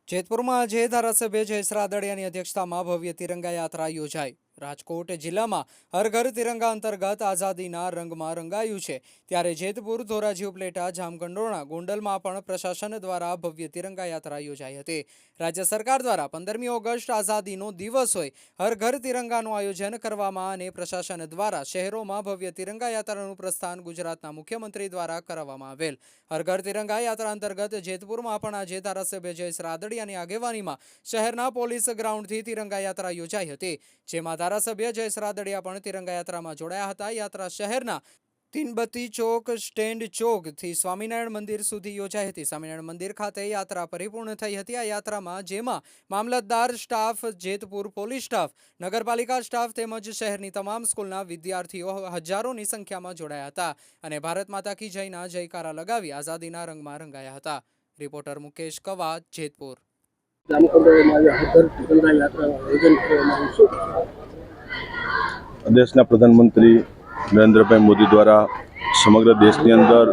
જેતપુરમાં આજે ધારાસભ્ય જયેશ રાદડિયાની અધ્યક્ષતામાં ભવ્ય તિરંગા યાત્રા યોજાઈ। રાજકોટ જિલ્લામાં હર ઘર તિરંગા અંતર્ગત આઝાદીના રંગમાં રંગાયું છે। ત્યારે જેતપુર, ધોરાજી ઉપલેટા, જામકંડોરણા, ગોંડલમાં પણ પ્રશાસન દ્વારા ભવ્ય તિરંગા યાત્રા યોજાઈ હતી। રાજ્ય સરકાર દ્વારા 15મી ઓગસ્ટ આઝાદીનો દિવસ હોય હર ઘર તિરંગાનું આયોજન કરવામાં અને પ્રશાસન દ્વારા શહેરોમાં ભવ્ય તિરંગા યાત્રાનું પ્રસ્થાન ગુજરાતના મુખ્યમંત્રી દ્વારા કરાવવામાં આવેલ। હર ઘર તિરંગા યાત્રા અંતર્ગત જેતપુરમાં પણ આજે ધારાસભ્ય જયેશ રાદડિયાની આગેવાનીમાં શહેરના પોલીસ ગ્રાઉન્ડથી તિરંગા યાત્રા યોજાઈ હતી, જેમાં ધારાસભ્ય જયેશ રાદડિયા પણ તિરંગા યાત્રામાં જોડાયા હતા। યાત્રા શહેરના તીનબત્તી ચોક, સ્ટેન્ડ ચોકથી સ્વામિનારાયણ મંદિર સુધી યોજાઈ હતી। સ્વામિનારાયણ મંદિર ખાતે યાત્રા પરિપૂર્ણ થઈ હતી। આ યાત્રામાં જેમાં મામલતદાર સ્ટાફ, જેતપુર પોલીસ સ્ટાફ, નગરપાલિકા સ્ટાફ તેમજ શહેરની તમામ સ્કૂલના વિદ્યાર્થીઓ હજારોની સંખ્યામાં જોડાયા હતા અને ભારત માતા કી જયના જયકારા લગાવી આઝાદીના રંગમાં રંગાયા હતા। રિપોર્ટર મુકેશ કવા, જેતપુર। દેશના પ્રધાનમંત્રી નરેન્દ્રભાઈ મોદી દ્વારા સમગ્ર દેશની અંદર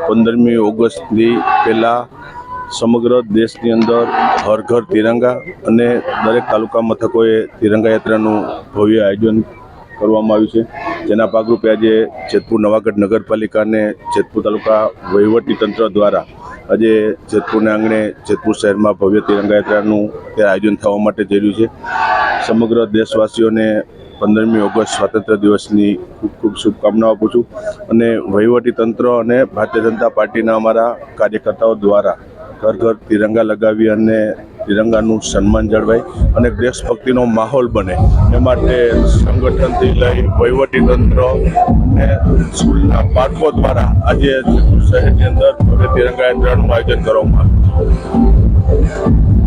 15મી ઓગસ્ટથી પહેલાં સમગ્ર દેશની અંદર હર ઘર તિરંગા અને દરેક તાલુકા મથકોએ તિરંગા યાત્રાનું ભવ્ય આયોજન કરવામાં આવ્યું છે। જેના ભાગરૂપે આજે જેતપુર નવાગઢ નગરપાલિકા અને જેતપુર તાલુકા વહીવટી તંત્ર દ્વારા આજે જેતપુરના આંગણે જેતપુર શહેરમાં ભવ્ય તિરંગા યાત્રાનું આયોજન થવા માટે જઈ રહ્યું છે। સમગ્ર દેશવાસીઓને 15મી ઓગસ્ટ સ્વાતંત્ર્ય દિવસની ખૂબ ખૂબ શુભકામનાઓ આપું છું અને વહીવટી તંત્ર અને ભારતીય જનતા પાર્ટીના અમારા કાર્યકર્તાઓ દ્વારા ઘર ઘર તિરંગા લગાવી અને તિરંગાનું સન્માન જળવાય અને દેશભક્તિનો માહોલ બને એ માટે સંગઠનથી લઈ વહીવટી તંત્ર અને સ્કૂલના બાળકો દ્વારા આજે શહેરની અંદર તિરંગા યાત્રાનું આયોજન કરવામાં આવ્યું છે।